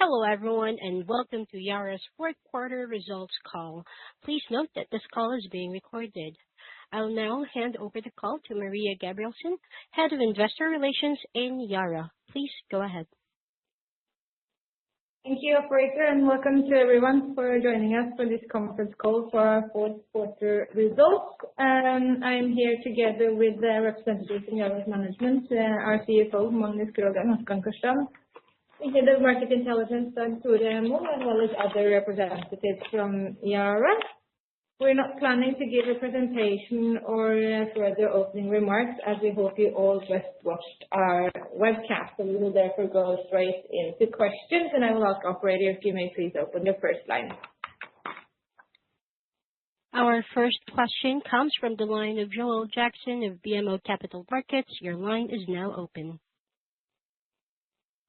Hello, everyone, and welcome to Yara's fourth quarter results call. Please note that this call is being recorded. I'll now hand over the call to Maria Gabrielsen, Head of Investor Relations in Yara. Please go ahead. Thank you, operator, and welcome to everyone for joining us for this conference call for our fourth quarter results. I'm here together with the representatives in Yara's management, our CFO, Magnus Krogh Ankarstrand, the Head of Market Intelligence, Tore Mo, as well as other representatives from Yara. We're not planning to give a presentation or further opening remarks, as we hope you all just watched our webcast, so we will therefore go straight into questions, and I will ask operator if you may please open the first line. Our first question comes from the line of Joel Jackson of BMO Capital Markets. Your line is now open.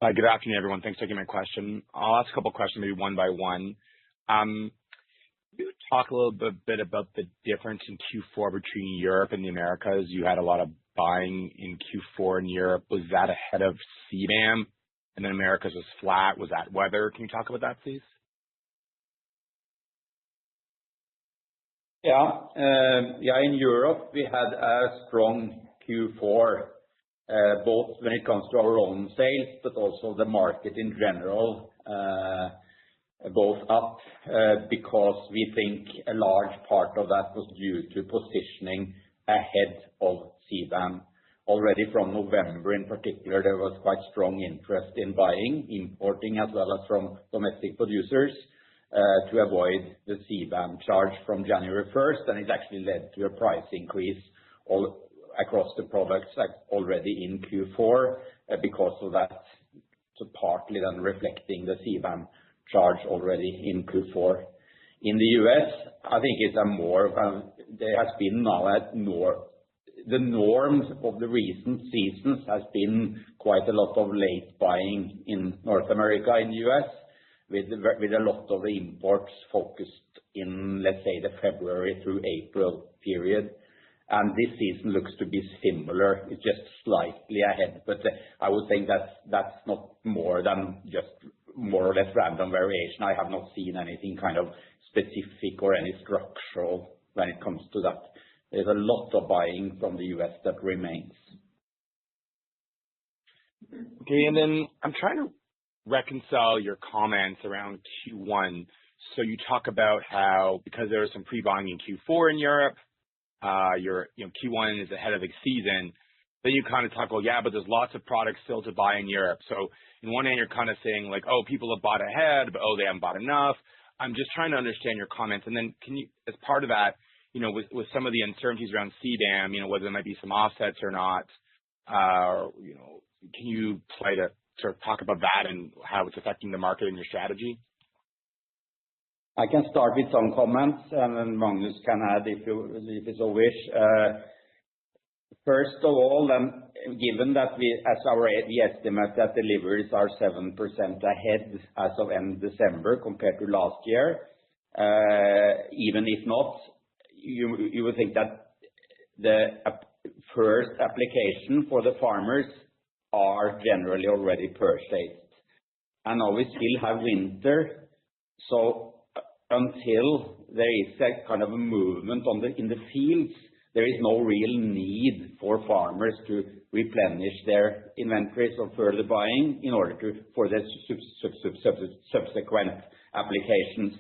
Good afternoon, everyone. Thanks for taking my question. I'll ask a couple of questions, maybe one by one. Can you talk a little bit about the difference in Q4 between Europe and the Americas? You had a lot of buying in Q4 in Europe. Was that ahead of CBAM? And then Americas was flat. Was that weather? Can you talk about that, please? In Europe, we had a strong Q4, both when it comes to our own sales, but also the market in general, both up, because we think a large part of that was due to positioning ahead of CBAM. Already from November in particular, there was quite strong interest in buying, importing, as well as from domestic producers, to avoid the CBAM charge from January 1st, and it actually led to a price increase all across the products already in Q4, because of that, so partly then reflecting the CBAM charge already in Q4. In the US, I think it's a more, there has been now the norms of the recent seasons has been quite a lot of late buying in North America, in the US, with a lot of the imports focused in, let's say, the February through April period. And this season looks to be similar. It's just slightly ahead, but I would think that's not more than just more or less random variation. I have not seen anything kind of specific or any structural when it comes to that. There's a lot of buying from the US that remains. Okay, and then I'm trying to reconcile your comments around Q1. So you talk about how, because there was some pre-buying in Q4 in Europe, Q1 is ahead of the season. Then you kind of talk, well, yeah, but there's lots of products still to buy in Europe. So in one hand, you're kind of saying like, oh, people have bought ahead, but oh, they haven't bought enough. I'm just trying to understand your comments. And then can you, as part of that, with some of the uncertainties around CBAM, whether there might be some offsets or not, can you try to sort of talk about that and how it's affecting the market and your strategy? I can start with some comments, and then Magnus can add if it's a wish. First of all, given that we estimate that deliveries are 7% ahead as of end December compared to last year, even if not, you would think that the first application for the farmers are generally already purchased. And now we still have winter, so until there is a kind of a movement in the fields, there is no real need for farmers to replenish their inventories or further buying in order for the subsequent applications.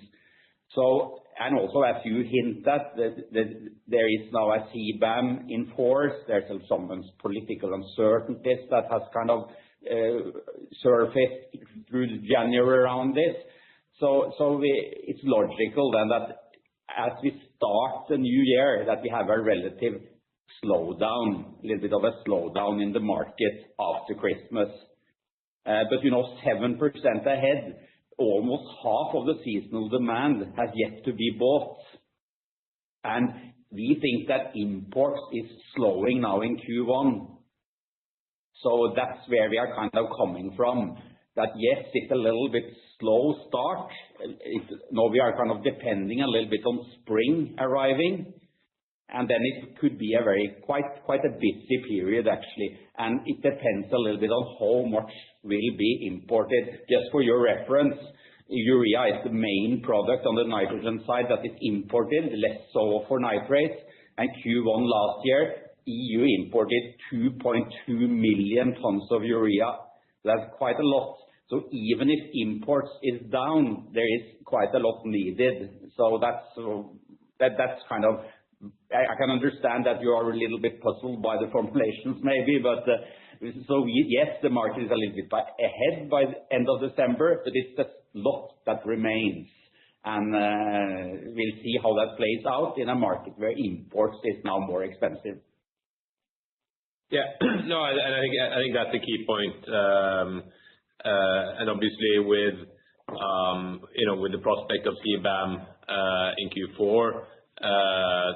So, and also as you hint at, there is now a CBAM in force. There's some political uncertainties that has kind of surfaced through January around this. So it's logical then that as we start the new year, that we have a relative slowdown, a little bit of a slowdown in the market after Christmas. But 7% ahead, almost half of the seasonal demand has yet to be bought. And we think that imports is slowing now in Q1. So that's where we are kind of coming from. That yes, it's a little bit slow start. Now we are kind of depending a little bit on spring arriving, and then it could be a quite a busy period actually. And it depends a little bit on how much will be imported. Just for your reference, urea is the main product on the nitrogen side that is imported, less so for nitrates. And Q1 last year, EU imported 2.2 million tons of urea. That's quite a lot. So even if imports is down, there is quite a lot needed. So that's kind of, I can understand that you are a little bit puzzled by the formulations maybe, but yes, the market is a little bit ahead by the end of December, but it's a lot that remains. And we'll see how that plays out in a market where imports is now more expensive. Yeah, no, I think that's the key point. And obviously with with the prospect of CBAM in Q4,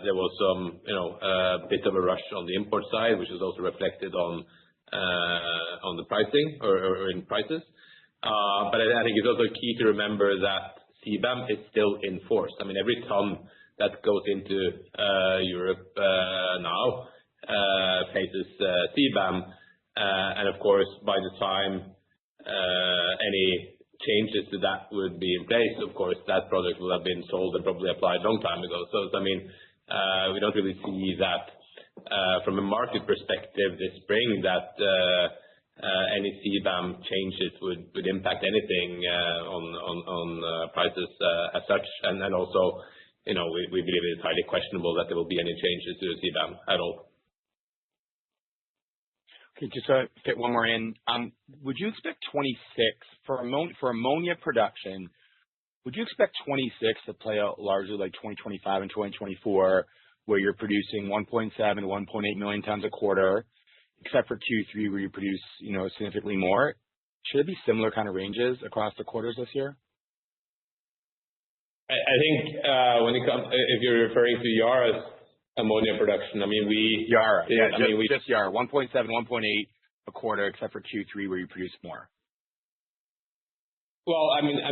there was some bit of a rush on the import side, which is also reflected on the pricing or in prices. But I think it's also key to remember that CBAM is still in force. I mean, every ton that goes into Europe now faces CBAM, and of course, by the time any changes to that would be in place, of course, that product will have been sold and probably applied a long time ago. So I mean, we don't really see that from a market perspective this spring that any CBAM changes would impact anything on prices as such. And then also, we believe it's highly questionable that there will be any changes to the CBAM at all. Okay, just to fit one more in, would you expect 26 for ammonia production? Would you expect 26 to play out largely like 2025 and 2024, where you're producing 1.7 to 1.8 million tons a quarter, except for Q3 where you produce significantly more? Should it be similar kind of ranges across the quarters this year? I think when it comes, if you're referring to Yara's ammonia production, I mean Yara, yeah, just Yara, 1.7, 1.8 a quarter, except for Q3 where you produce more. Well, I mean,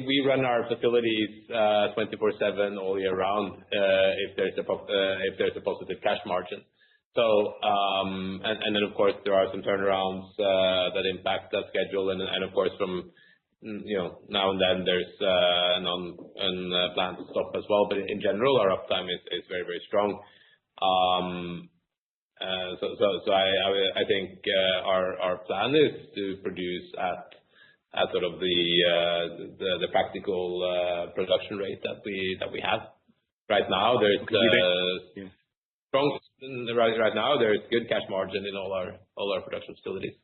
we run our facilities 24/7 all year round if there's a positive cash margin. So and then of course there are some turnarounds that impact that schedule, and of course from now and then there's an unplanned stop as well. But in general, our uptime is very, very strong. So I think our plan is to produce at sort of the practical production rate that we have right now. There's strong right now. There's good cash margin in all our production facilities.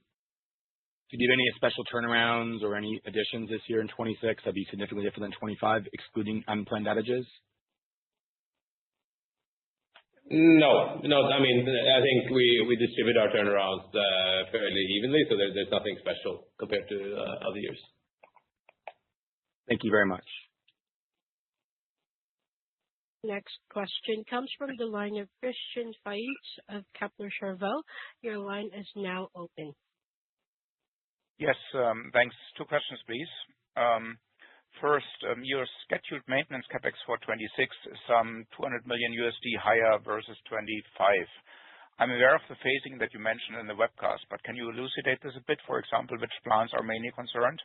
Do you need any special turnarounds or any additions this year in 26 that'd be significantly different than 25, excluding unplanned outages? No. I mean, I think we distribute our turnarounds fairly evenly, so there's nothing special compared to other years. Thank you very much. Next question comes from the line of Christian Faitz of Kepler Cheuvreux. Your line is now open. Yes, thanks. Two questions, please. First, your scheduled maintenance capex for 26 is some $200 million higher versus 25. I'm aware of the phasing that you mentioned in the webcast, but can you elucidate this a bit? For example, which plants are mainly concerned?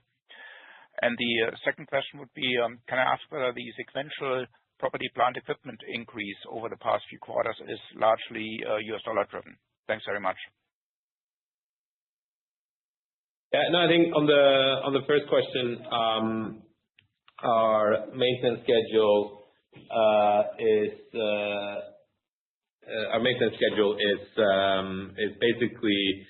And the second question would be, can I ask whether the sequential property plant equipment increase over the past few quarters is largely US dollar driven? Thanks very much. Yeah, no, I think on the first question, our maintenance schedule is basically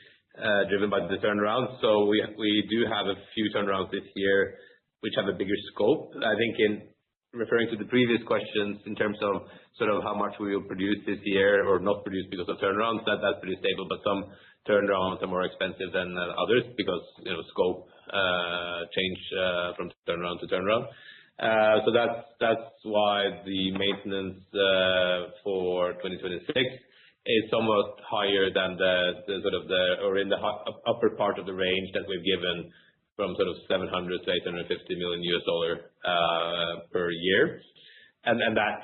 driven by the turnaround. So we do have a few turnarounds this year which have a bigger scope. I think in referring to the previous questions in terms of sort of how much we will produce this year or not produce because of turnarounds, that's pretty stable. But some turnarounds are more expensive than others because scope change from turnaround to turnaround. So that's why the maintenance for 2026 is somewhat higher than or in the upper part of the range that we've given, from sort of $700 to $850 million per year, and that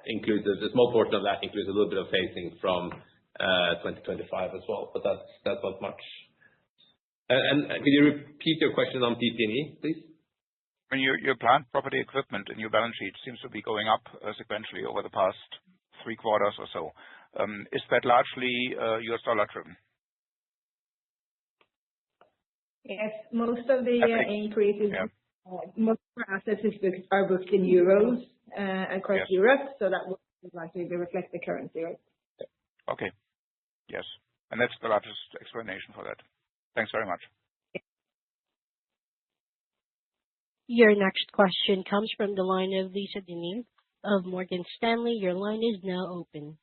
includes a small portion of that includes a little bit of phasing from 2025 as well, but that's not much. And Could you repeat your question on PP&E, please? When your plant property equipment in your balance sheet seems to be going up sequentially over the past 3 quarters or so. Is that largely US dollar driven? Yes, most of the increases, Yeah. most of our assets are booked in euros across Yes. Europe, so that will likely reflect the currency, right? Okay. Yes. And that's the largest explanation for that. Thanks very much. Your next question comes from the line of Lisa De Neve of Morgan Stanley. Your line is now open.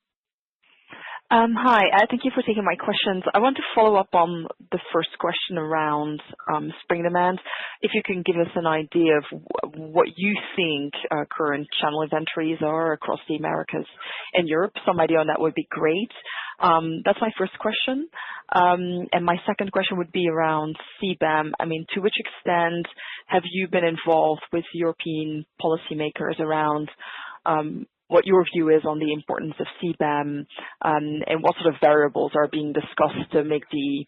Hi. Thank you for taking my questions. I want to follow up on the first question around spring demand. If you can give us an idea of what you think current channel inventories are across the Americas and Europe, some idea on that would be great. That's my first question. And my second question would be around CBAM. I mean, to which extent have you been involved with European policymakers around what your view is on the importance of CBAM, and what sort of variables are being discussed to make the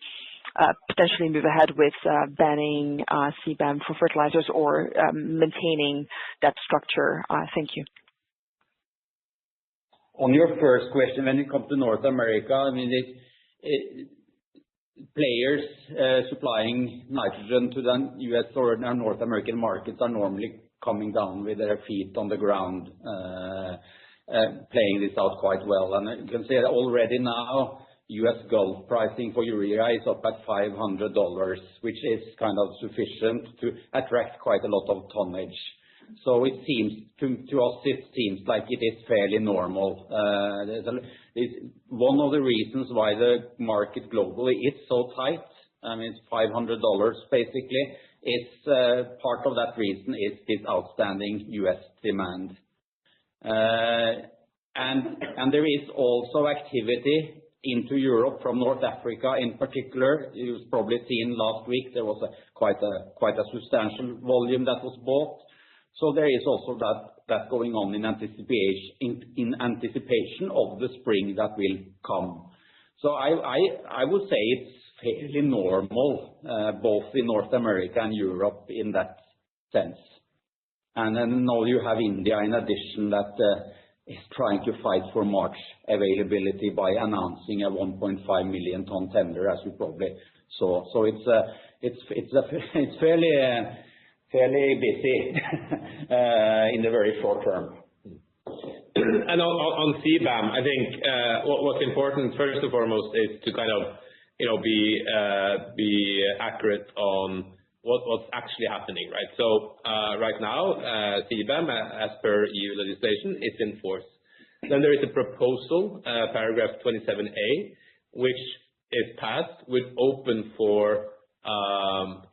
potentially move ahead with banning CBAM for fertilizers or maintaining that structure? Thank you. On your first question, when it comes to North America, I mean, players supplying nitrogen to the U.S. or North American markets are normally coming down with their feet on the ground, playing this out quite well. And you can say that already now, U.S. Gulf pricing for urea is up at $500, which is kind of sufficient to attract quite a lot of tonnage. So it seems to us, it seems like it is fairly normal. It's one of the reasons why the market globally is so tight. I mean, it's $500 basically. It's part of that reason is this outstanding U.S. demand. And there is also activity into Europe from North Africa in particular. You've probably seen last week there was quite a substantial volume that was bought. So there is also that going on in anticipation of the spring that will come. So I would say it's fairly normal, both in North America and Europe in that sense. And then now you have India in addition that is trying to fight for March availability by announcing a 1.5 million ton tender, as you probably saw. So it's fairly busy in the very short term. And on CBAM, I think what's important first and foremost is to kind of be accurate on what's actually happening, right? So right now, CBAM, as per EU legislation, is in force. Then there is a proposal, paragraph 27A, which if passed would open for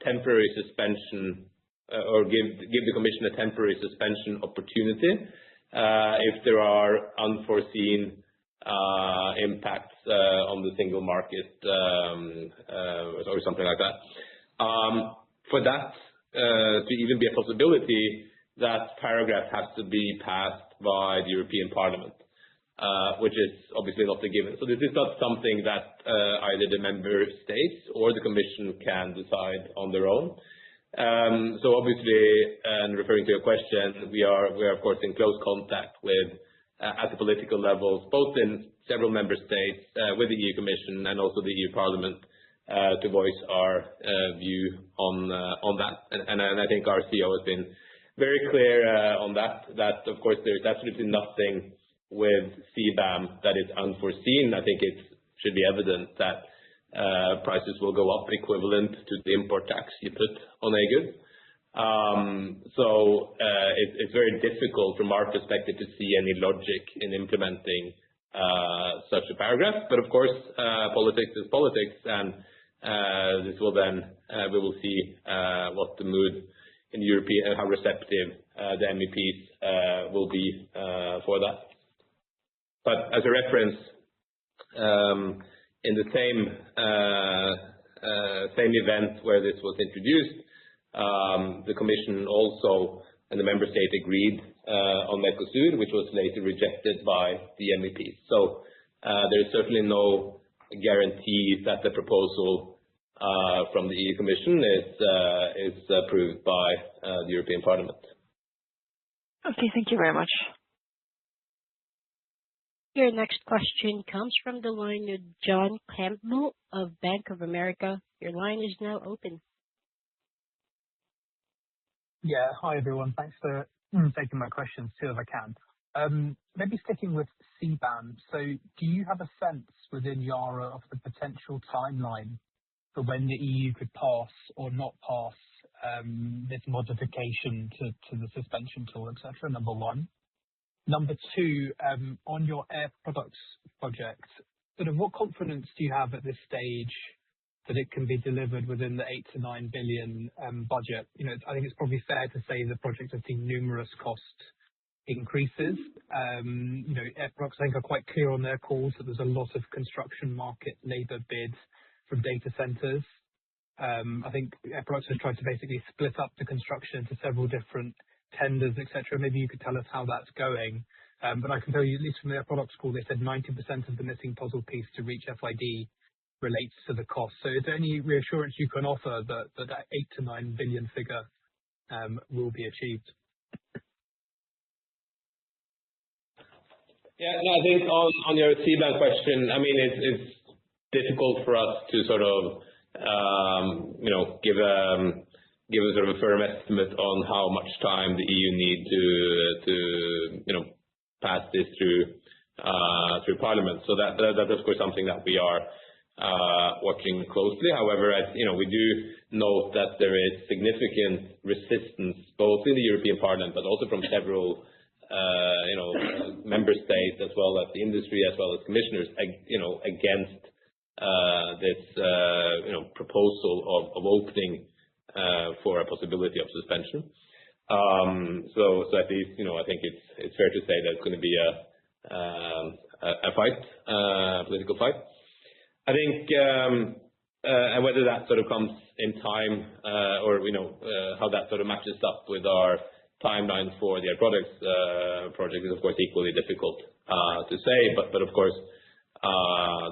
temporary suspension or give the Commission a temporary suspension opportunity if there are unforeseen impacts on the single market or something like that. For that to even be a possibility, that paragraph has to be passed by the European Parliament, which is obviously not a given. So this is not something that either the member states or the Commission can decide on their own. So obviously, and referring to your question, we are of course in close contact with at the political levels, both in several member states, with the EU Commission and also the EU Parliament, to voice our view on that. And I think our CEO has been very clear on that of course there is absolutely nothing with CBAM that is unforeseen. I think it should be evident that prices will go up equivalent to the import tax you put on a good. So it's very difficult from our perspective to see any logic in implementing such a paragraph. But of course, politics is politics, and this will then we will see what the mood in Europe and how receptive the MEPs will be for that. But as a reference, in the same event where this was introduced, the Commission also and the member state agreed on Mercosur, which was later rejected by the MEPs. So there is certainly no guarantee that the proposal from the EU Commission is approved by the European Parliament. Okay, thank you very much. Your next question comes from the line of John Campbell of Bank of America. Your line is now open. Yeah. Hi, everyone. Thanks for taking my questions, too, if I can. Maybe sticking with CBAM. So do you have a sense within Yara of the potential timeline for when the EU could pass or not pass this modification to the suspension tool, et cetera? Number one. Number two, on your Air Products project, sort of what confidence do you have at this stage that it can be delivered within the 8 to 9 billion budget? I think it's probably fair to say the project has seen numerous cost increases. Air Products, I think, are quite clear on their calls that there's a lot of construction market labor bids from data centers. I think Air Products has tried to basically split up the construction into several different tenders, et cetera. Maybe you could tell us how that's going. But I can tell you, at least from the Air Products call, they said 90% of the missing puzzle piece to reach FID relates to the cost. So is there any reassurance you can offer that 8 to 9 billion figure will be achieved? Yeah, no, I think on your CBAM question, I mean, it's difficult for us to sort of, give a sort of a firm estimate on how much time the EU need to pass this through Parliament. So that's of course something that we are watching closely. However, we do note that there is significant resistance both in the European Parliament, but also from several member states, as well as the industry, as well as commissioners, against this proposal of opening for a possibility of suspension. So at least I think it's fair to say that it's going to be a fight, political fight. I think, and whether that sort of comes in time, or how that sort of matches up with our timelines for the Air Products project is of course equally difficult to say. But of course,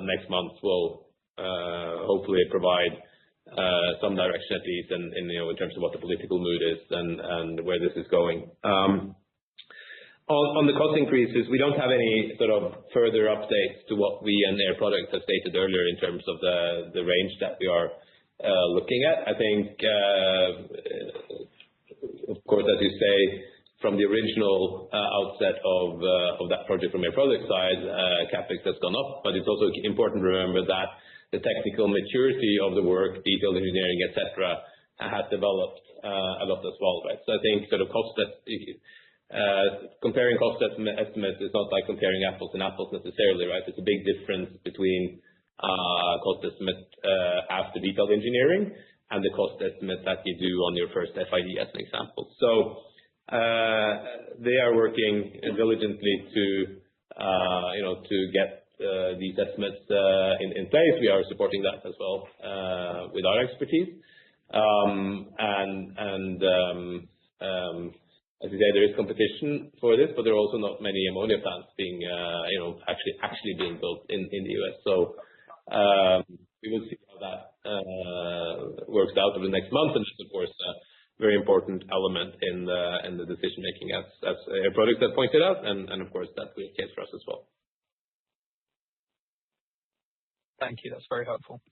next month will hopefully provide some direction, at least in terms of what the political mood is and where this is going. On the cost increases, we don't have any sort of further updates to what we and Air Products have stated earlier in terms of the range that we are looking at. I think, of course, as you say, from the original outset of that project from Air Products side, CapEx has gone up, but it's also important to remember that the technical maturity of the work, detailed engineering, et cetera, has developed a lot as well, right? So I think sort of comparing cost estimates is not like comparing apples and apples necessarily, right? There's a big difference between cost estimate after detailed engineering and the cost estimate that you do on your first FID, as an example. So they are working diligently to get these estimates in place. We are supporting that as well with our expertise. As you say, there is competition for this, but there are also not many ammonia plants being actually being built in the US. So we will see how that works out over the next month, and it's of course a very important element in the decision making, as Air Products have pointed out, and of course that's the case for us as well. Thank you. That's very helpful.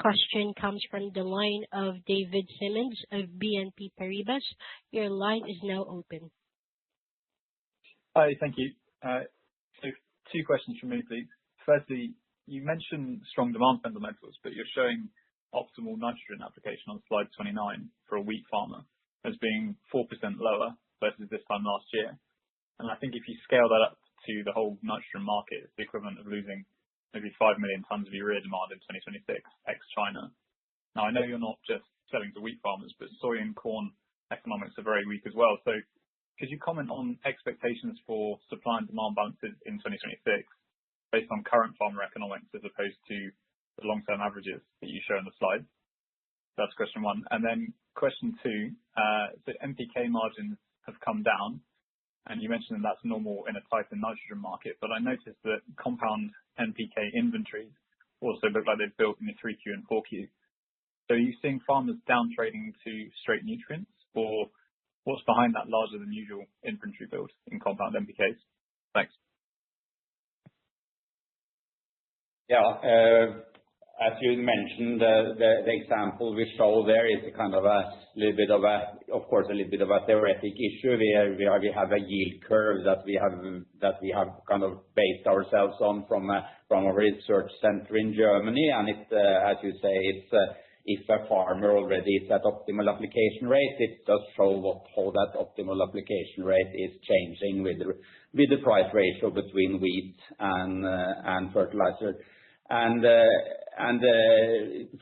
Question comes from the line of David Simmons of BNP Paribas. Your line is now open. Hi, thank you. So 2 questions from me, please. Firstly, you mentioned strong demand fundamentals, but you're showing optimal nitrogen application on slide 29 for a wheat farmer as being 4% lower versus this time last year. And I think if you scale that up to the whole nitrogen market, it's the equivalent of losing maybe 5 million tons of urea demand in 2026, ex-China. Now, I know you're not just selling to wheat farmers, but soy and corn economics are very weak as well. So could you comment on expectations for supply and demand balances in 2026 based on current farmer economics as opposed to the long-term averages that you show on the slide? That's question 1. And then question 2, so NPK margins have come down, and you mentioned that that's normal in a tighter nitrogen market, but I noticed that compound NPK inventories also look like they've built in the 3Q and 4Q. So are you seeing farmers down trading to straight nutrients, or what's behind that larger than usual inventory build in compound NPKs? Thanks. Yeah. As you mentioned, the example we show there is kind of a little bit of a theoretic issue. We have a yield curve that we have kind of based ourselves on from a research center in Germany. And it, as you say, it's if a farmer already is at optimal application rate, it does show how that optimal application rate is changing with the price ratio between wheat and fertilizer. And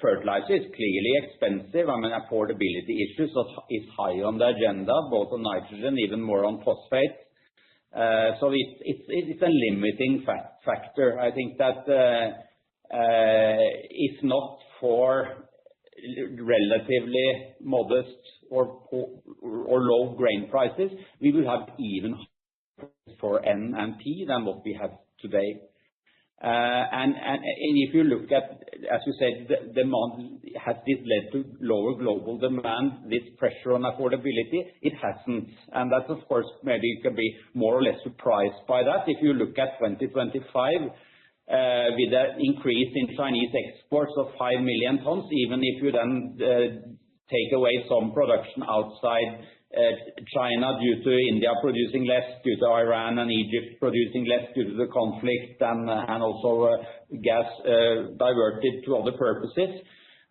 fertilizer is clearly expensive. I mean, affordability issues is high on the agenda, both on nitrogen, even more on phosphate. So it's a limiting factor. I think that if not for relatively modest or low grain prices, we will have even for N and P than what we have today. And if you look at, as you said, the demand, has this led to lower global demand, this pressure on affordability? It hasn't. And that, of course, maybe you can be more or less surprised by that. If you look at 2025, with an increase in Chinese exports of 5 million tons, even if you then take away some production outside China due to India producing less, due to Iran and Egypt producing less due to the conflict, and also gas diverted to other purposes,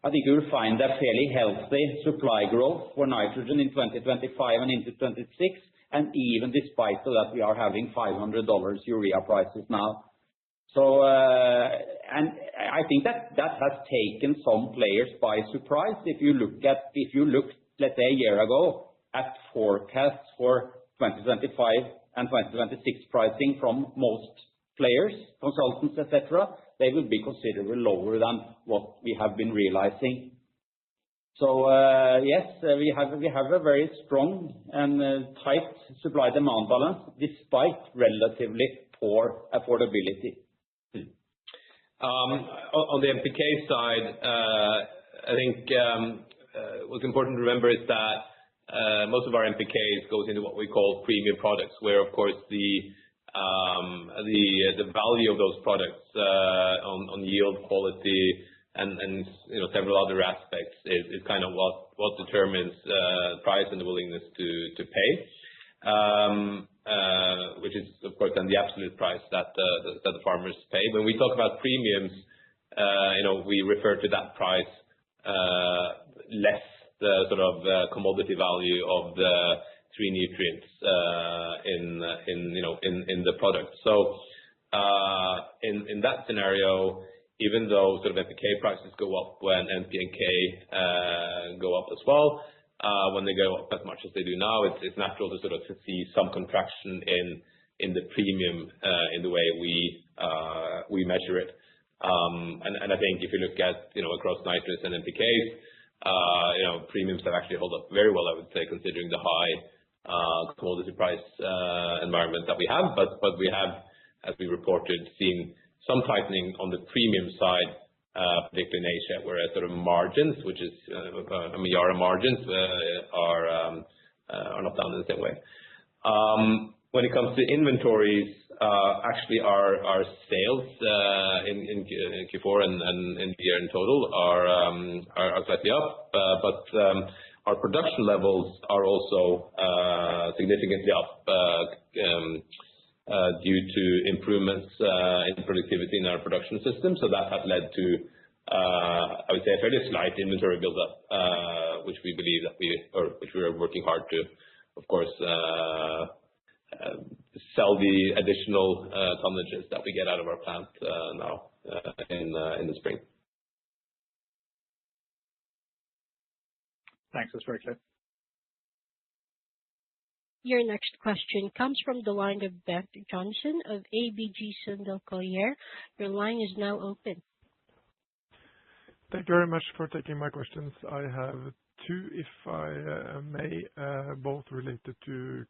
I think you will find a fairly healthy supply growth for nitrogen in 2025 and into 2026, and even despite that we are having $500 urea prices now. So, and I think that has taken some players by surprise. If you looked, let's say, a year ago at forecasts for 2025 and 2026 pricing from most players, consultants, etc., they will be considerably lower than what we have been realizing. So yes, we have a very strong and tight supply-demand balance despite relatively poor affordability. On the NPK side, I think what's important to remember is that most of our NPKs goes into what we call premium products, where of course the value of those products on yield, quality, and you know, several other aspects is kind of what determines price and the willingness to pay. Which is of course then the absolute price that the farmers pay. When we talk about premiums, you know, we refer to that price less the sort of commodity value of the three nutrients in the product. So in that scenario, even though sort of NPK prices go up when NP and K go up as well, when they go up as much as they do now, it's natural to sort of see some contraction in the premium in the way we measure it. And I think if you look at, you know, across nitrates and NPKs, you know, premiums have actually held up very well, I would say, considering the high commodity price environment that we have. But we have, as we reported, seen some tightening on the premium side, particularly in Asia, whereas sort of margins, which is Yara margins, are not down in the same way. When it comes to inventories, actually our sales in Q4 and in the year in total are slightly up, but our production levels are also significantly up due to improvements in productivity in our production system. So that has led to, I would say, a fairly slight inventory buildup, which we believe that which we are working hard to, of course, sell the additional tonnages that we get out of our plant now in the spring. Thanks, that's very clear. Your next question comes from the line of Beth Johnson of ABG Sundal Collier. Your line is now open. Thank you very much for taking my questions. I have two, if I may, both related to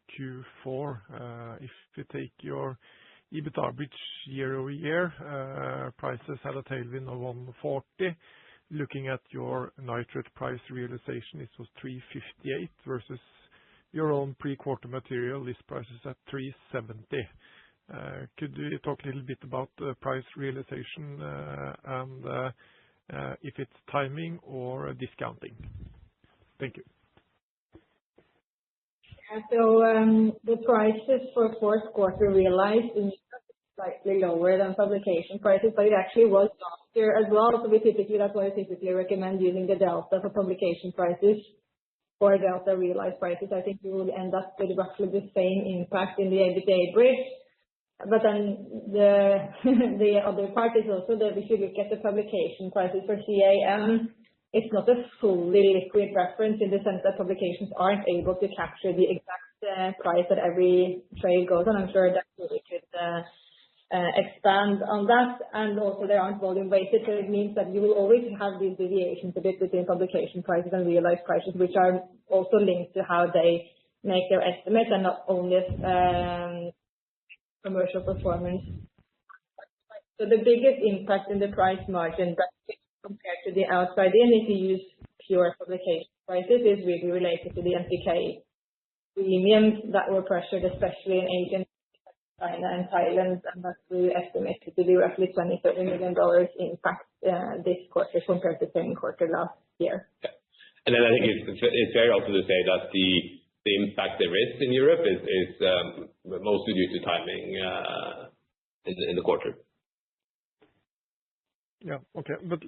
Q4. If you take your EBITDA bridge year-over-year, prices had a tailwind of 140. Looking at your nitrate price realization, it was 358 versus your own pre-quarter material list prices at 370. Could you talk a little bit about the price realization and if it's timing or discounting? Thank you. The prices for fourth quarter realized in slightly lower than publication prices, but it actually was last year as well. So that's why I typically recommend using the delta for publication prices or delta realized prices. I think you will end up with roughly the same impact in the EBITDA bridge. But then the other part is also that if you look at the publication prices for CAN, it's not a fully liquid reference in the sense that publications aren't able to capture the exact price that every trade goes on. I'm sure that we could expand on that. And also there aren't volume weighted, so it means that you will always have these deviations a bit between publication prices and realized prices, which are also linked to how they make their estimates and not only commercial performance. So the biggest impact in the price margin compared to the outside in, if you use pure publication prices, is really related to the NPK premiums that were pressured, especially in Asia, China and Thailand, and that we estimated to be roughly $20-30 million impact this quarter compared to the same quarter last year. Yeah. And then I think it's fair also to say that the impact there is in Europe is mostly due to timing in the quarter. Yeah. Okay. But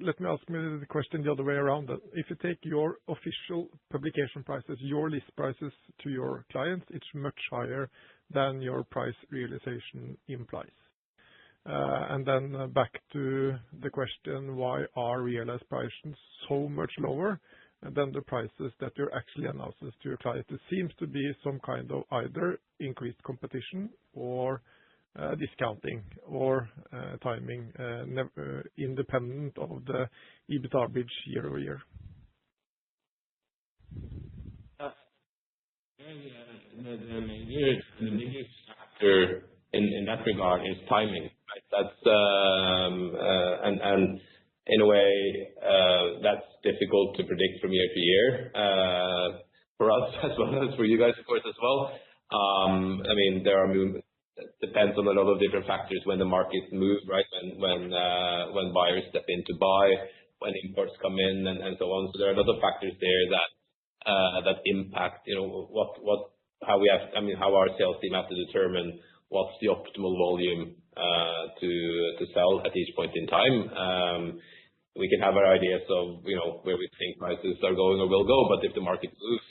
let me ask me the question the other way around. If you take your official publication prices, your list prices to your clients, it's much higher than your price realization implies. And then back to the question, why are realized prices so much lower than the prices that you're actually announcing to your client? It seems to be some kind of either increased competition or discounting or timing, independent of the EBITDA bridge year-over-year. The biggest factor in that regard is timing, right? That's and in a way that's difficult to predict from year to year for us as well as for you guys, of course, as well. I mean, there are movements. It depends on a lot of different factors when the market moves, right? When buyers step in to buy, when imports come in, and so on. So there are a lot of factors there that impact, how our sales team have to determine what's the optimal volume to sell at each point in time. We can have our ideas of where we think prices are going or will go, but if the market moves,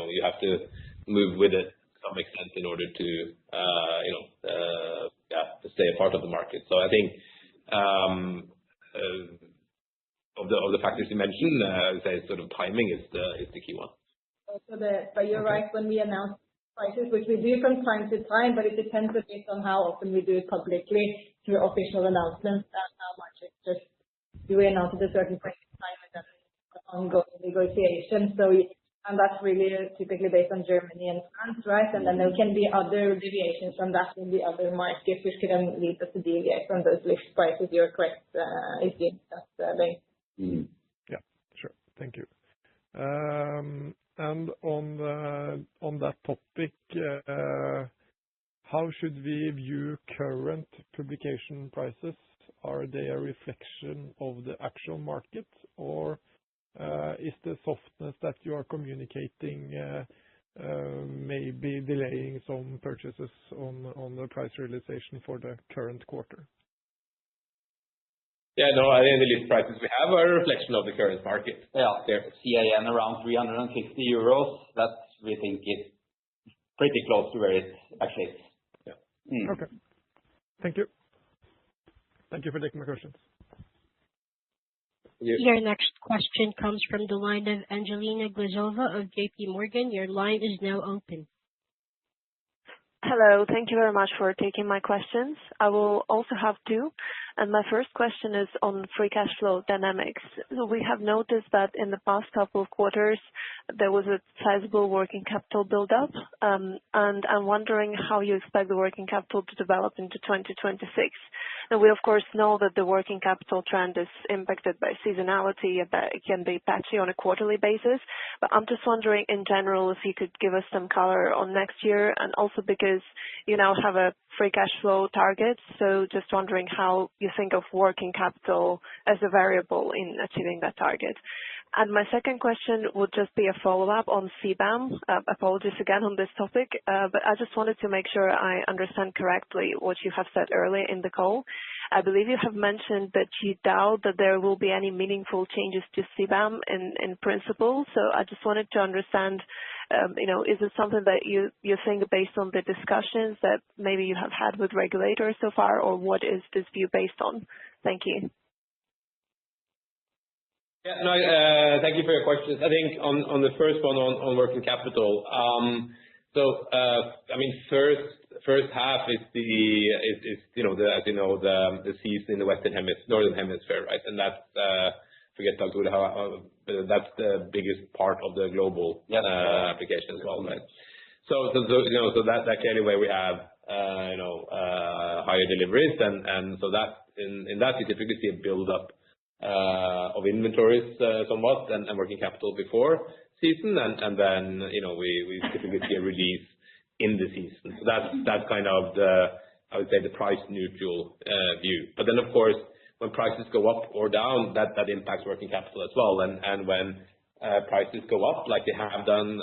you have to move with it to some extent in order to stay a part of the market. So I think of the factors you mentioned, I would say sort of timing is the key one. But you're right, when we announce prices, which we do from time to time, but it depends a bit on how often we do it publicly through official announcements and how much it's just do we announce at a certain point in time and then ongoing negotiation. And that's really typically based on Germany and France, right? And then there can be other deviations from that in the other markets, which can lead us to deviate from those list prices. You're correct, if that's the Yeah, sure. Thank you. And on that topic, how should we view current publication prices? Are they a reflection of the actual market, or is the softness that you are communicating maybe delaying some purchases on the price realization for the current quarter? Yeah, no, I think the list prices we have are a reflection of the current market. Yeah, there's CAN around 350 euros. That we think is pretty close to where it actually is. Yeah. Okay. Thank you. Thank you for taking my questions. Your next question comes from the line of Angelina Glazova of JP Morgan. Your line is now open. Hello. Thank you very much for taking my questions. I will also have two. My first question is on free cash flow dynamics. We have noticed that in the past couple of quarters, there was a sizable working capital buildup, and I'm wondering how you expect the working capital to develop into 2026. Now, we, of course, know that the working capital trend is impacted by seasonality, and that it can be patchy on a quarterly basis. But I'm just wondering, in general, if you could give us some color on next year, and also because you now have a free cash flow target. So just wondering how you think of working capital as a variable in achieving that target. And my second question would just be a follow-up on CBAM. Apologies again on this topic, but I just wanted to make sure I understand correctly what you have said earlier in the call. I believe you have mentioned that you doubt that there will be any meaningful changes to CBAM in principle. So I just wanted to understand, is it something that you think based on the discussions that maybe you have had with regulators so far, or what is this view based on? Thank you. Yeah, no, thank you for your questions. I think on the first one on working capital, I mean, first half is the as you know, the season in the northern hemisphere, right? And that's forget how that's the biggest part of the global application as well, right? So that clearly where we have higher deliveries, and so that in that you typically see a build up of inventories somewhat and working capital before season, and then we typically see a release in the season. So that's kind of I would say the price neutral view. But then of course when prices go up or down, that impacts working capital as well. And when prices go up like they have done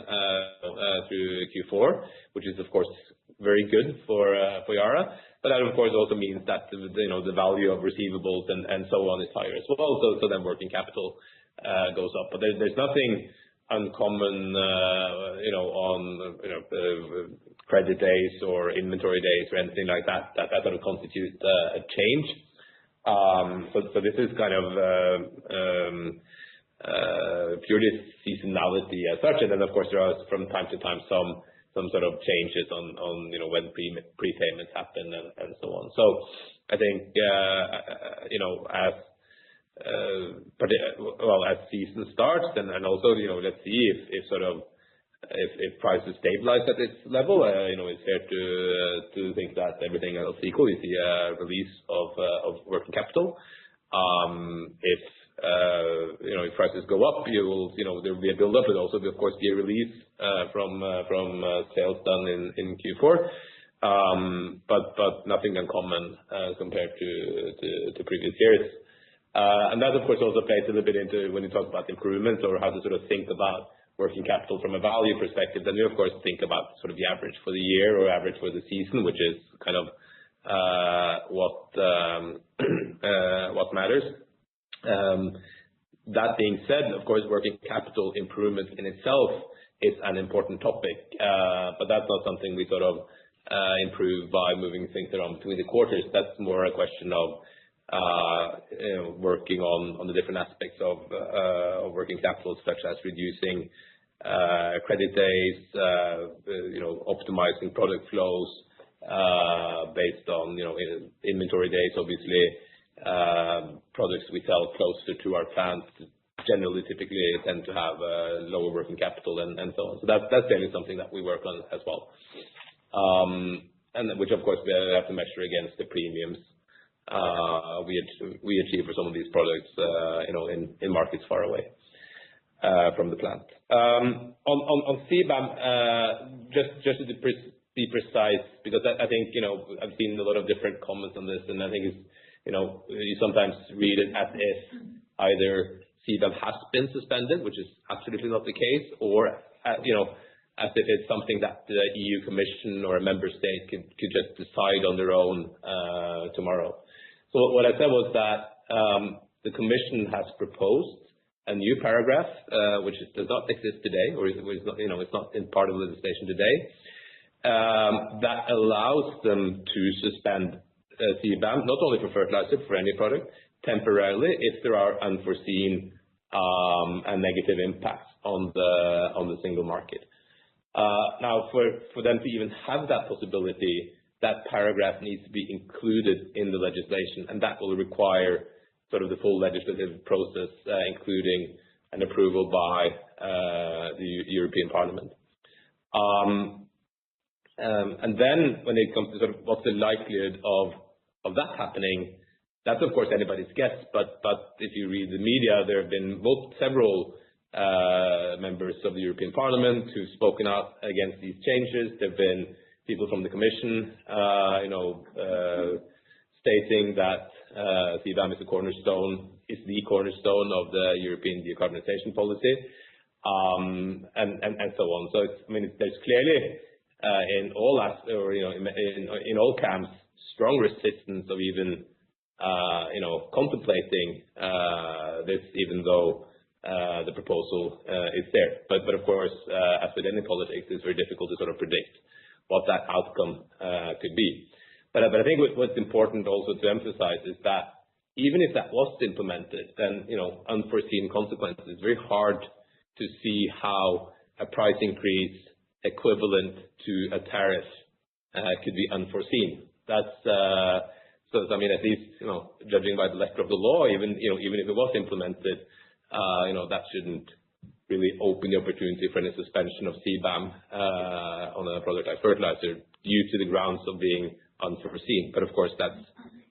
through Q4, which is of course very good for Yara. But that of course also means that the value of receivables and so on is higher as well. So then working capital goes up. But there's nothing uncommon on credit days or inventory days or anything like that sort of constitute a change. So this is kind of purely seasonality as such. And then of course there are from time to time some sort of changes on when prepayments happen and so on. So I think as season starts and also let's see if prices stabilize at this level, it's fair to think that everything else equal, you see a release of working capital. If prices go up, there will be a build-up, but also of course be a release from sales done in Q4, but nothing uncommon compared to previous years. And that of course also plays a little bit into when you talk about improvements or how to sort of think about working capital from a value perspective. Then you of course think about sort of the average for the year or average for the season, which is kind of what matters. That being said, of course, working capital improvement in itself is an important topic, but that's not something we sort of improve by moving things around between the quarters. That's more a question of working on the different aspects of working capital, such as reducing credit days, optimizing product flows based on inventory days, obviously. Products we sell closer to our plants generally typically tend to have lower working capital and so on. So that's definitely something that we work on as well. And which of course we have to measure against the premiums we achieve for some of these products in markets far away from the plant. On CBAM, just to be precise, because I think I've seen a lot of different comments on this, and I think it's you sometimes read it as if either CBAM has been suspended, which is absolutely not the case, or as if it's something that the EU Commission or a member state could just decide on their own tomorrow. So what I said was that the Commission has proposed a new paragraph, which does not exist today, or it's not in part of legislation today, that allows them to suspend CBAM, not only for fertilizer, for any product, temporarily, if there are unforeseen and negative impacts on the single market. Now, for them to even have that possibility, that paragraph needs to be included in the legislation, and that will require sort of the full legislative process, including an approval by the European Parliament. And then when it comes to sort of what's the likelihood of that happening, that's of course anybody's guess. But if you read the media, there have been several members of the European Parliament who've spoken out against these changes. There have been people from the Commission, stating that CBAM is the cornerstone of the European decarbonization policy, and so on. So there's clearly in all camps strong resistance of even contemplating this, even though the proposal is there. But of course, as with any politics, it's very difficult to sort of predict what that outcome could be. But I think what's important also to emphasize is that even if that was implemented, then unforeseen consequences. It's very hard to see how a price increase equivalent to a tariff could be unforeseen. That's so. I mean, at least judging by the letter of the law, even if it was implemented, that shouldn't really open the opportunity for any suspension of CBAM on a product like fertilizer due to the grounds of being unforeseen. But of course, that's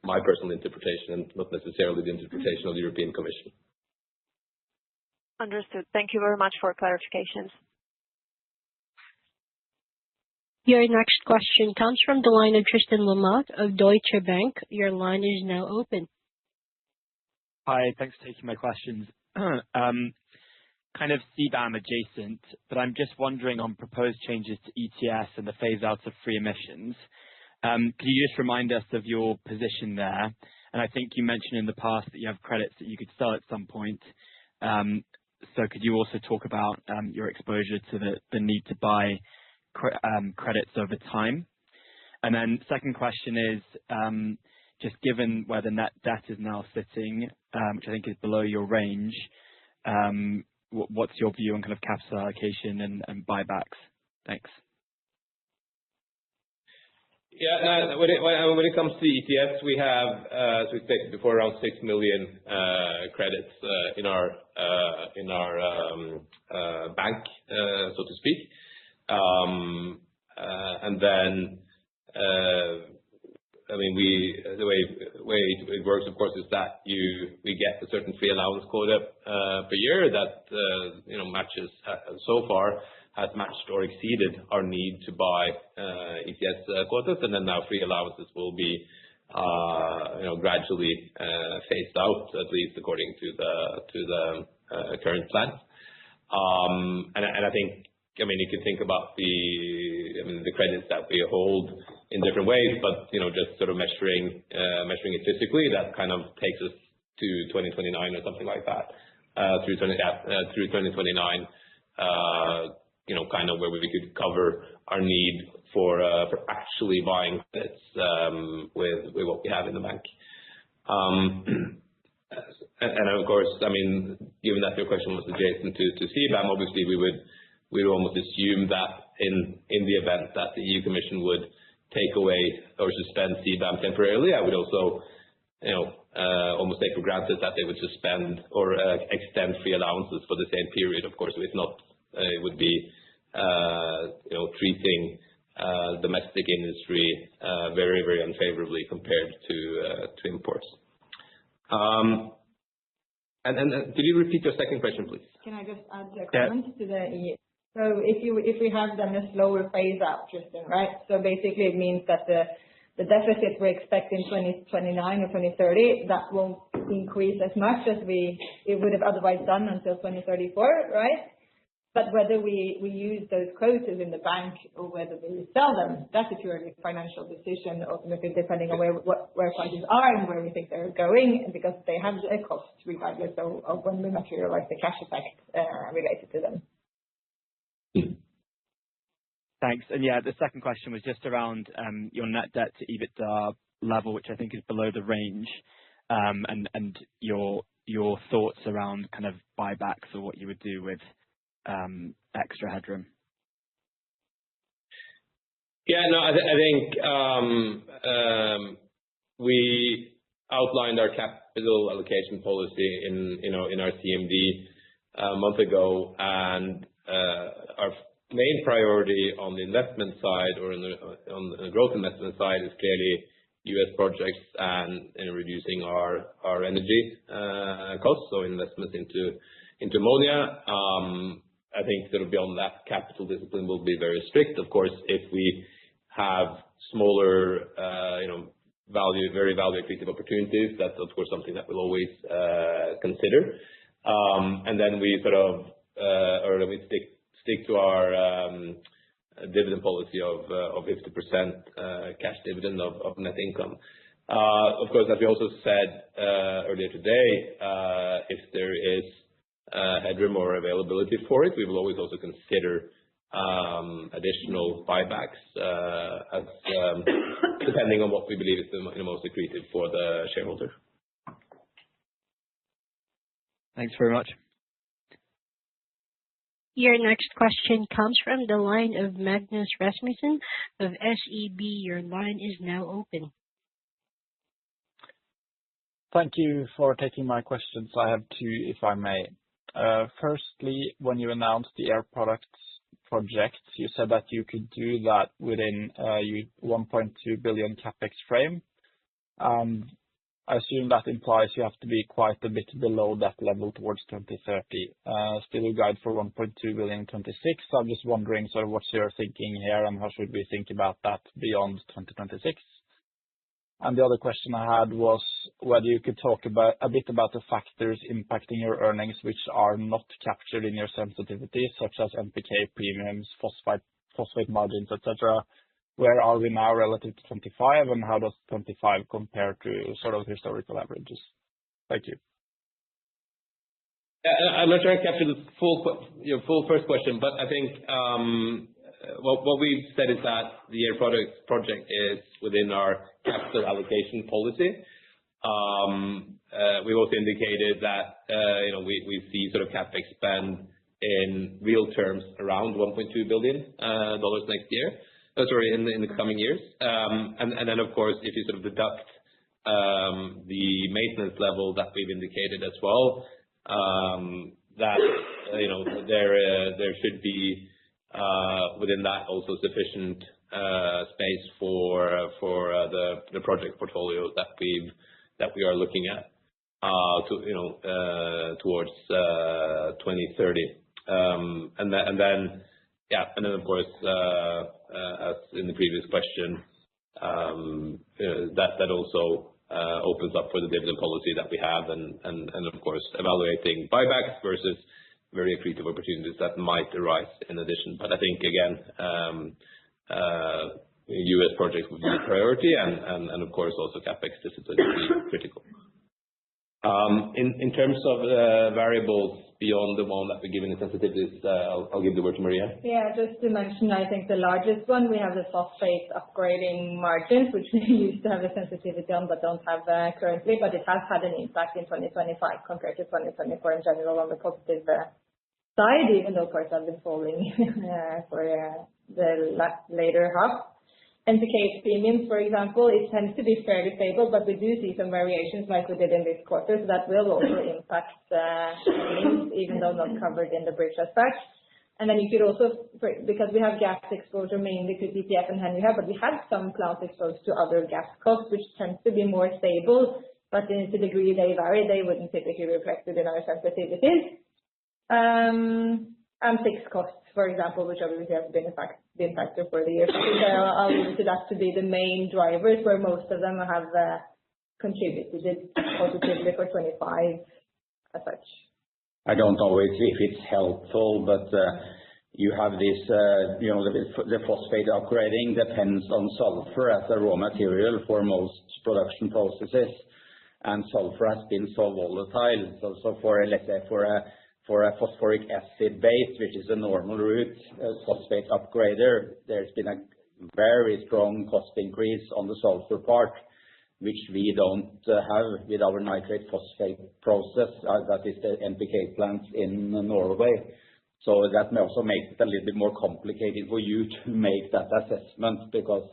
my personal interpretation and not necessarily the interpretation of the European Commission. Understood. Thank you very much for clarifications. Your next question comes from the line of Tristan Lamotte of Deutsche Bank. Your line is now open. Hi, thanks for taking my questions. Kind of CBAM adjacent, but I'm just wondering on proposed changes to ETS and the phase out of free emissions. Could you just remind us of your position there? And I think you mentioned in the past that you have credits that you could sell at some point. So could you also talk about your exposure to the need to buy credits over time? And then second question is, just given where the net debt is now sitting, which I think is below your range, what's your view on kind of capital allocation and buybacks? Thanks. Yeah, when it comes to ETS, we have, as we stated before, around 6 million credits in our bank, so to speak. And then, the way it works, of course, is that we get a certain free allowance quota per year that matches so far has matched or exceeded our need to buy ETS quotas, and then now free allowances will be gradually phased out, at least according to the current plans. And I think, you can think about the credits that we hold in different ways, but just sort of measuring it physically, that kind of takes us to 2029 or something like that, through 2029. Kind of where we could cover our need for actually buying credits with what we have in the bank. And of course, given that your question was adjacent to CBAM, obviously we would almost assume that in the event that the EU Commission would take away or suspend CBAM temporarily, I would also almost take for granted that they would suspend or extend free allowances for the same period. Of course, if not, it would be treating domestic industry very, very unfavorably compared to imports. And could you repeat your second question, please? Can I just add a comment to the EU? So if we have then a slower phase out, Tristan, right? So basically it means that the deficit we expect in 2029 or 2030, that won't increase as much as it would have otherwise done until 2034, right? But whether we use those quotas in the bank or whether we sell them, that's a purely financial decision, ultimately depending on where prices are and where we think they're going, because they have a cost regardless of when we materialize the cash effect related to them. Thanks. And yeah, the second question was just around your net debt to EBITDA level, which I think is below the range, and your thoughts around kind of buybacks or what you would do with extra headroom. Yeah, no, I think we outlined our capital allocation policy in our CMD a month ago, and our main priority on the investment side or on the growth investment side is clearly U.S. projects and reducing our energy costs, so investments into ammonia. I think sort of beyond that, capital discipline will be very strict. Of course, if we have smaller, very value accretive opportunities, that's of course something that we'll always consider. And then we stick to our dividend policy of 50% cash dividend of net income. Of course, as we also said earlier today, if there is headroom or availability for it, we will always also consider additional buybacks as depending on what we believe is the most accretive for the shareholder. Thanks very much. Your next question comes from the line of Magnus Rasmussen of SEB. Your line is now open. Thank you for taking my questions. I have two, if I may. Firstly, when you announced the Air Products project, you said that you could do that within 1.2 billion CapEx frame. I assume that implies you have to be quite a bit below that level towards 2030. Still you guide for 1.2 billion in 2026. So I'm just wondering sort of what's your thinking here, and how should we think about that beyond 2026? And the other question I had was whether you could talk a bit about the factors impacting your earnings, which are not captured in your sensitivity, such as NPK premiums, phosphate margins, etc. Where are we now relative to 25, and how does 25 compare to sort of historical averages? Thank you. I'm not sure I captured the full first question, but I think what we've said is that the Air Products project is within our capital allocation policy. We've also indicated that we see sort of CapEx spend in real terms around $1.2 billion next year. In the coming years. And then, of course, if you sort of deduct the maintenance level that we've indicated as well, that there should be within that also sufficient space for the project portfolio that we are looking at towards 2030. And then of course, as in the previous question, that also opens up for the dividend policy that we have, and of course, evaluating buybacks versus very accretive opportunities that might arise in addition. But I think again, U.S. projects would be a priority, and of course also CapEx discipline would be critical. In terms of variables beyond the one that we give in the sensitivities, I'll give the word to Maria. Yeah, just to mention, I think the largest one, we have the phosphate upgrading margins, which we used to have a sensitivity on but don't have currently, but it has had an impact in 2025 compared to 2024 in general on the positive side, even though prices have been falling for the later half. NPK premiums, for example, it tends to be fairly stable, but we do see some variations like we did in this quarter, so that will also impact earnings, even though not covered in the bridge as such. And then you could also, because we have gas exposure mainly to TTF and Henry Hub, but we have some plants exposed to other gas costs, which tends to be more stable, but to the degree they vary, they wouldn't typically be reflected in our sensitivities. And fixed costs, for example, which obviously have been a factor for the year. So I'll leave that to be the main drivers, where most of them have contributed positively for 25 as such. I don't know if it's helpful, but you have this, the phosphate upgrading depends on sulfur as a raw material for most production processes, and sulfur has been so volatile. So for, let's say, for a phosphoric acid base, which is a normal route, phosphate upgrader, there's been a very strong cost increase on the sulfur part, which we don't have with our nitrate phosphate process, that is the NPK plants in Norway. So that may also make it a little bit more complicated for you to make that assessment because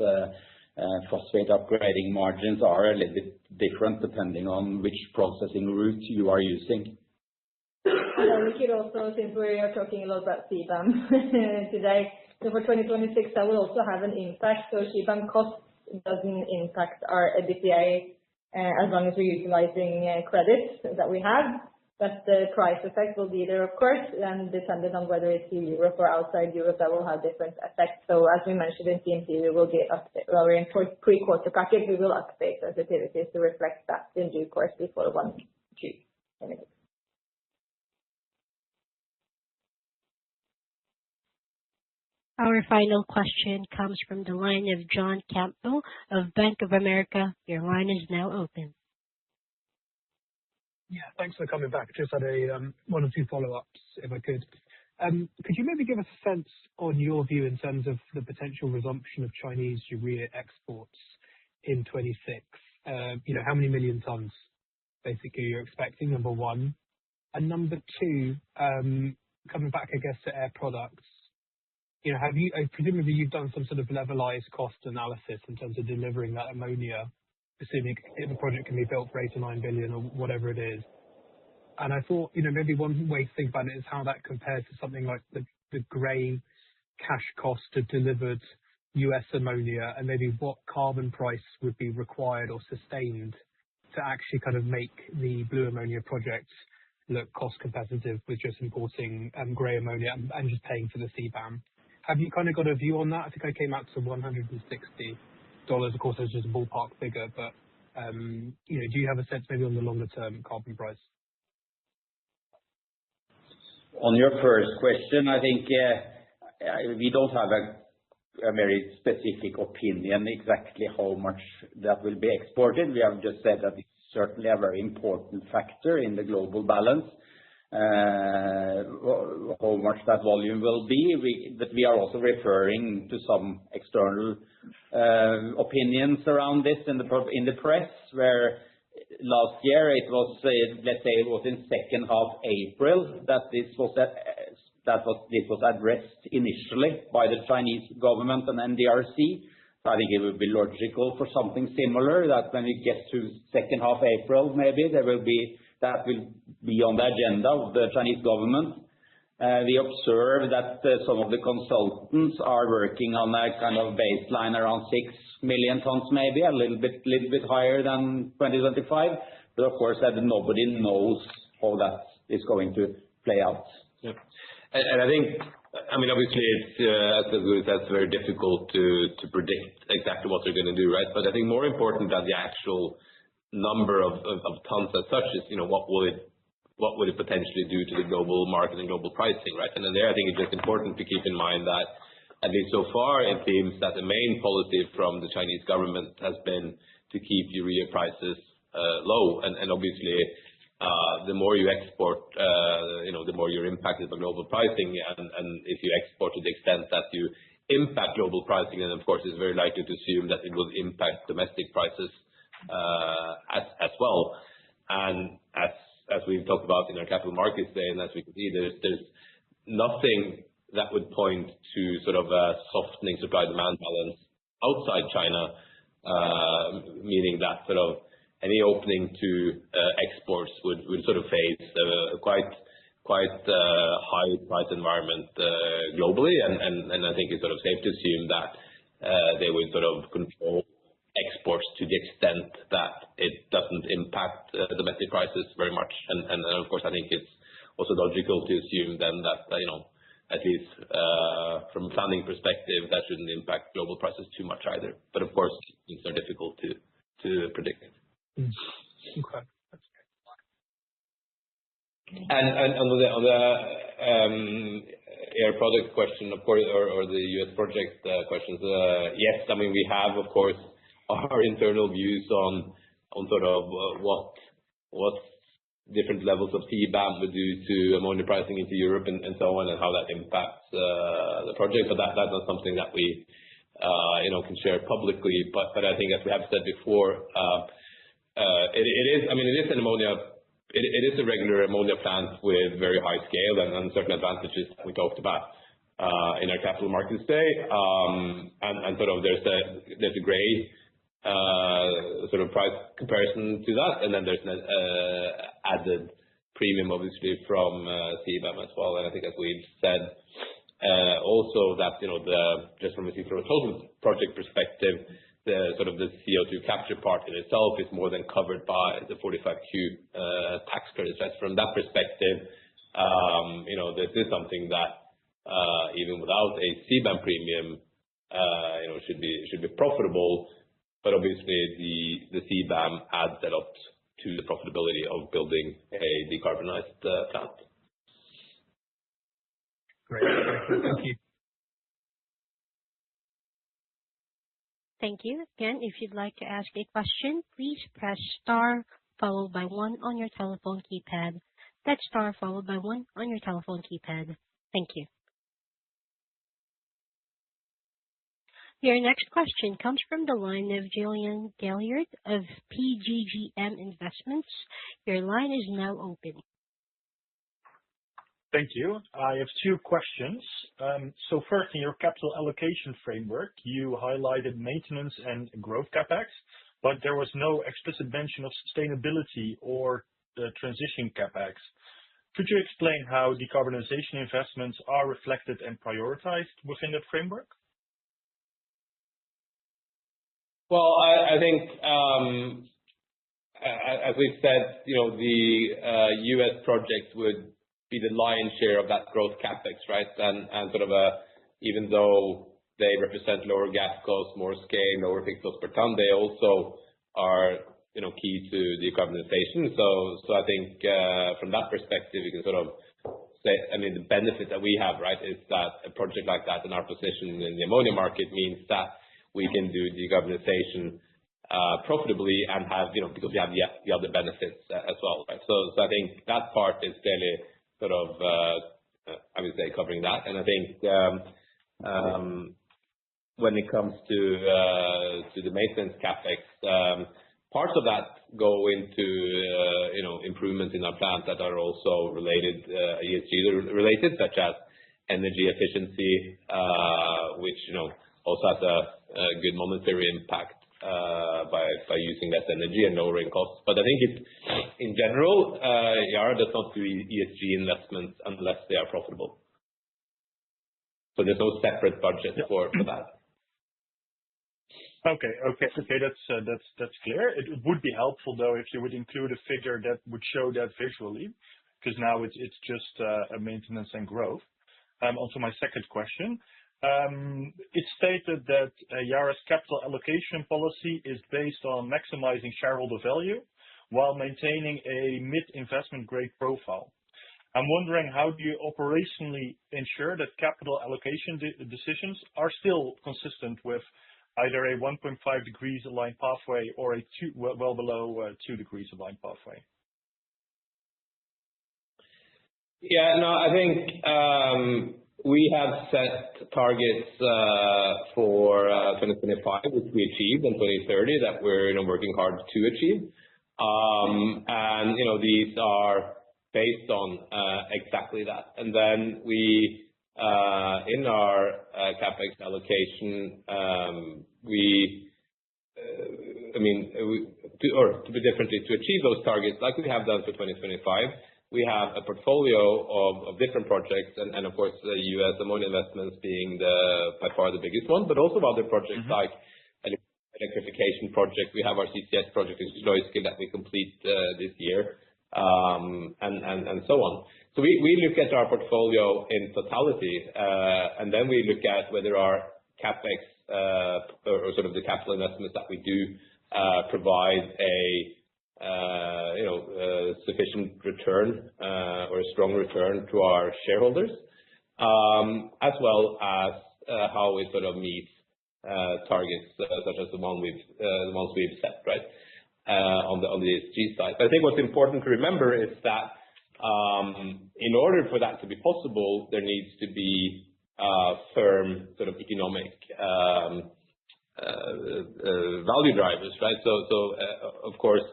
phosphate upgrading margins are a little bit different depending on which processing route you are using. We could also, since we are talking a lot about CBAM today, so for 2026 that will also have an impact. So CBAM cost doesn't impact our EBITDA as long as we're utilizing credits that we have. But the price effect will be there, of course, and depending on whether it's in Europe or outside Europe, that will have different effects. So as we mentioned in TMT, we will get update, well, in pre-quarter package, we will update sensitivities to reflect that in due course before 1Q. Our final question comes from the line of John Campbell of Bank of America. Your line is now open. Yeah, thanks for coming back. Just had one or two follow-ups, if I could. Could you maybe give us a sense on your view in terms of the potential resumption of Chinese urea exports in 26? How many million tons basically you're expecting, number one? And number two, coming back, I guess, to Air Products, presumably you've done some sort of levelized cost analysis in terms of delivering that ammonia, assuming the project can be built for 8 to 9 billion or whatever it is. And I thought, maybe one way to think about it is how that compares to something like the gray cash cost of delivered US ammonia, and maybe what carbon price would be required or sustained to actually kind of make the blue ammonia project look cost competitive with just importing gray ammonia and just paying for the CBAM. Have you kind of got a view on that? I think I came out to $160. Of course, that's just a ballpark figure, but do you have a sense maybe on the longer term carbon price? On your first question, I think we don't have a very specific opinion exactly how much that will be exported. We have just said that it's certainly a very important factor in the global balance. How much that volume will be, but we are also referring to some external opinions around this in the press, where last year it was, let's say it was in second half April that this was addressed initially by the Chinese government and NDRC. So I think it would be logical for something similar, that when it gets to second half April, maybe that will be on the agenda of the Chinese government. We observe that some of the consultants are working on a kind of baseline around 6 million tons, maybe a little bit higher than 2025. But of course, that nobody knows how that is going to play out. Yeah. And I think, obviously, it's very difficult to predict exactly what they're going to do, right? But I think more important than the actual number of tons as such is, what will it potentially do to the global market and global pricing, right? And then there, I think it's just important to keep in mind that at least so far, it seems that the main policy from the Chinese government has been to keep urea prices low. And obviously, the more you export, the more you're impacted by global pricing. And if you export to the extent that you impact global pricing, then of course it's very likely to assume that it will impact domestic prices as well. And as we've talked about in our capital markets day, and as we can see, there's nothing that would point to sort of a softening supply-demand balance outside China, meaning that sort of any opening to exports would sort of face a quite high price environment globally, and I think it's sort of safe to assume that they would sort of control exports to the extent that it doesn't impact domestic prices very much. And of course, I think it's also logical to assume then that, at least from a planning perspective, that shouldn't impact global prices too much either. But of course, things are difficult to predict. Okay. And on the Air Products question, of course, or the US project questions, yes, we have, of course, our internal views on sort of what different levels of CBAM would do to ammonia pricing into Europe and so on, and how that impacts the project. But that's not something that we can share publicly. But I think, as we have said before, it is an ammonia it is a regular ammonia plant with very high scale and certain advantages that we talked about in our capital markets day. And sort of there's a gray sort of price comparison to that, and then there's an added premium, obviously, from CBAM as well. And I think as we've said, also that, just from a sort of total project perspective, the sort of the CO2 capture part in itself is more than covered by the 45Q tax credits. Right? From that perspective, this is something that even without a CBAM premium, should be profitable. But obviously, the CBAM adds a lot to the profitability of building a decarbonized plant. Great. Thank you. Thank you. Again, if you'd like to ask a question, please press star followed by one on your telephone keypad. That's star followed by one on your telephone keypad. Thank you. Your next question comes from the line of Jillian Galliard of PGGM Investments. Your line is now open. Thank you. I have two questions. So first, in your capital allocation framework, you highlighted maintenance and growth CapEx, but there was no explicit mention of sustainability or transition CapEx. Could you explain how decarbonization investments are reflected and prioritized within that framework? Well, I think, as we've said, the U.S. projects would be the lion's share of that growth CapEx, right? And sort of even though they represent lower gas costs, more scale, lower fixed costs per ton, they also are, key to decarbonization. So I think from that perspective, you can sort of say, the benefit that we have, right, is that a project like that in our position in the ammonia market means that we can do decarbonization profitably and have, because we have the other benefits as well, right? So I think that part is fairly sort of, I would say, covering that. And I think when it comes to the maintenance CapEx, parts of that go into, improvements in our plants that are also related, ESG related, such as energy efficiency, which, also has a good monetary impact by using less energy and lowering costs. But I think in general, Yara does not do ESG investments unless they are profitable. So there's no separate budget for that. Okay. That's clear. It would be helpful, though, if you would include a figure that would show that visually, because now it's just a maintenance and growth. Onto my second question. It's stated that Yara's capital allocation policy is based on maximizing shareholder value while maintaining a mid-investment grade profile. I'm wondering, how do you operationally ensure that capital allocation decisions are still consistent with either a 1.5 degrees aligned pathway or a well below 2 degrees aligned pathway? Yeah, no, I think we have set targets for 2025, which we achieved, and 2030 that we're working hard to achieve. And these are based on exactly that. And then we, in our capex allocation, to be differently, to achieve those targets, like we have done for 2025, we have a portfolio of different projects, and of course, the U.S. ammonia investments being by far the biggest one, but also other projects like electrification project. We have our CCS project in Sluiskil that we complete this year, and so on. So we look at our portfolio in totality, and then we look at whether our capex or sort of the capital investments that we do provide a sufficient return or a strong return to our shareholders, as well as how we sort of meet targets such as the ones we've set, right, on the ESG side. But I think what's important to remember is that in order for that to be possible, there needs to be firm sort of economic value drivers, right? So of course,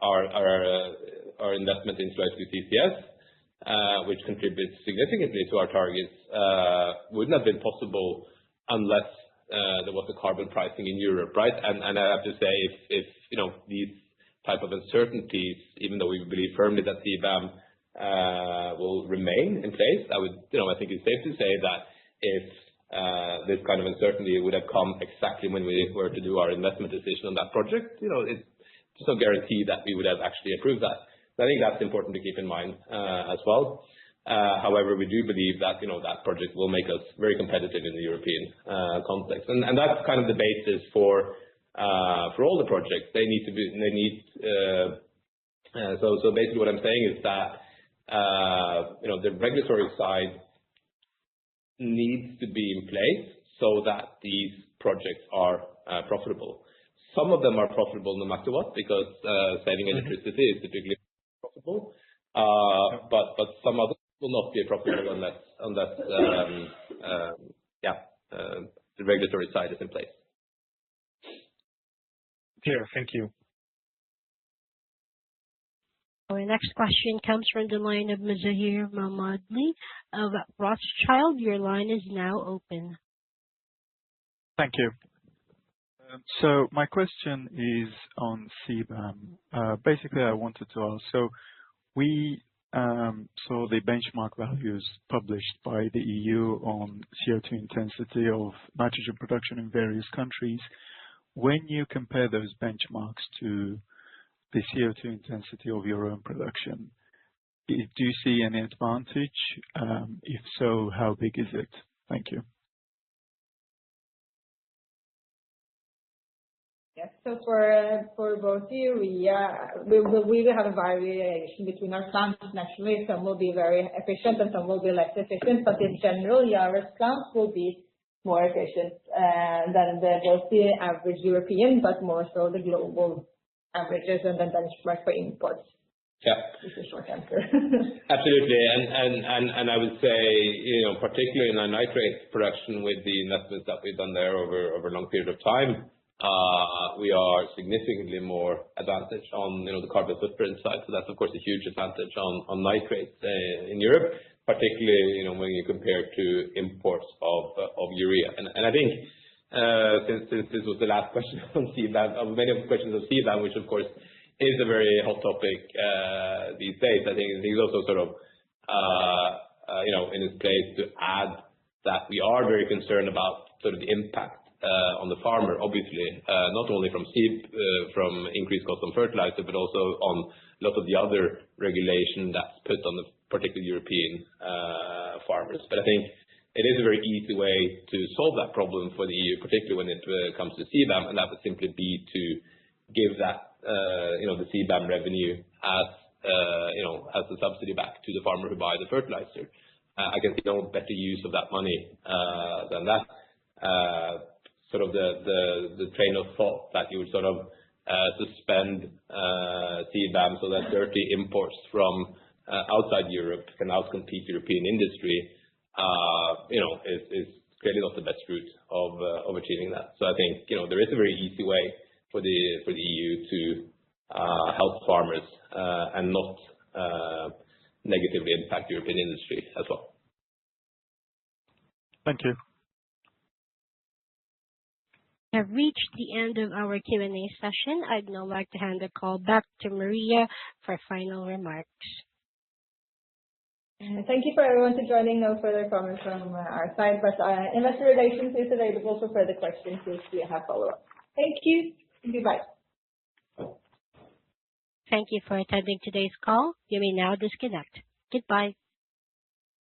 our investment in Sluiskil CCS, which contributes significantly to our targets, wouldn't have been possible unless there was a carbon pricing in Europe, right? And I have to say, if these type of uncertainties, even though we believe firmly that CBAM will remain in place, I think it's safe to say that if this kind of uncertainty would have come exactly when we were to do our investment decision on that project, it's no guarantee that we would have actually approved that. So I think that's important to keep in mind as well. However, we do believe that that project will make us very competitive in the European context, and that's kind of the basis for all the projects. So basically, what I'm saying is that the regulatory side needs to be in place so that these projects are profitable. Some of them are profitable no matter what, because saving electricity is typically profitable. But some others will not be profitable unless the regulatory side is in place. Clear. Thank you. Our next question comes from the line of Mazahir Mammadli of Rothschild. Your line is now open. Thank you. So my question is on CBAM. Basically, I wanted to ask, so we saw the benchmark values published by the EU on CO2 intensity of nitrogen production in various countries. When you compare those benchmarks to the CO2 intensity of your own production, do you see any advantage? If so, how big is it? Thank you. Yes. So for both urea, we will have a variation between our plants nationally. Some will be very efficient and some will be less efficient. But in general, Yara's plants will be more efficient than both the average European, but more so the global averages and then benchmark for imports. Yeah. This is a short answer. Absolutely. And I would say, particularly in our nitrate production with the investments that we've done there over a long period of time, we are significantly more advantaged on the carbon footprint side. So that's of course a huge advantage on nitrates in Europe, particularly when you compare to imports of urea. And I think since this was the last question on CBAM, of many of the questions of CBAM, which of course is a very hot topic these days, I think it's also sort of in its place to add that we are very concerned about sort of the impact on the farmer, obviously, not only from increased cost on fertilizer, but also on a lot of the other regulation that's put on the particular European farmers. But I think it is a very easy way to solve that problem for the EU, particularly when it comes to CBAM, and that would simply be to give that the CBAM revenue as a subsidy back to the farmer who buy the fertilizer. I can see no better use of that money than that. Sort of the train of thought that you would sort of suspend CBAM so that dirty imports from outside Europe can outcompete European industry, is clearly not the best route of achieving that. So I think there is a very easy way for the EU to help farmers and not negatively impact European industry as well. Thank you. We have reached the end of our Q&A session. I'd now like to hand the call back to Maria for final remarks. Thank you for everyone for joining. No further comments from our side, but Investor Relations is available for further questions if you have follow-up. Thank you. Goodbye. Thank you for attending today's call. You may now disconnect. Goodbye.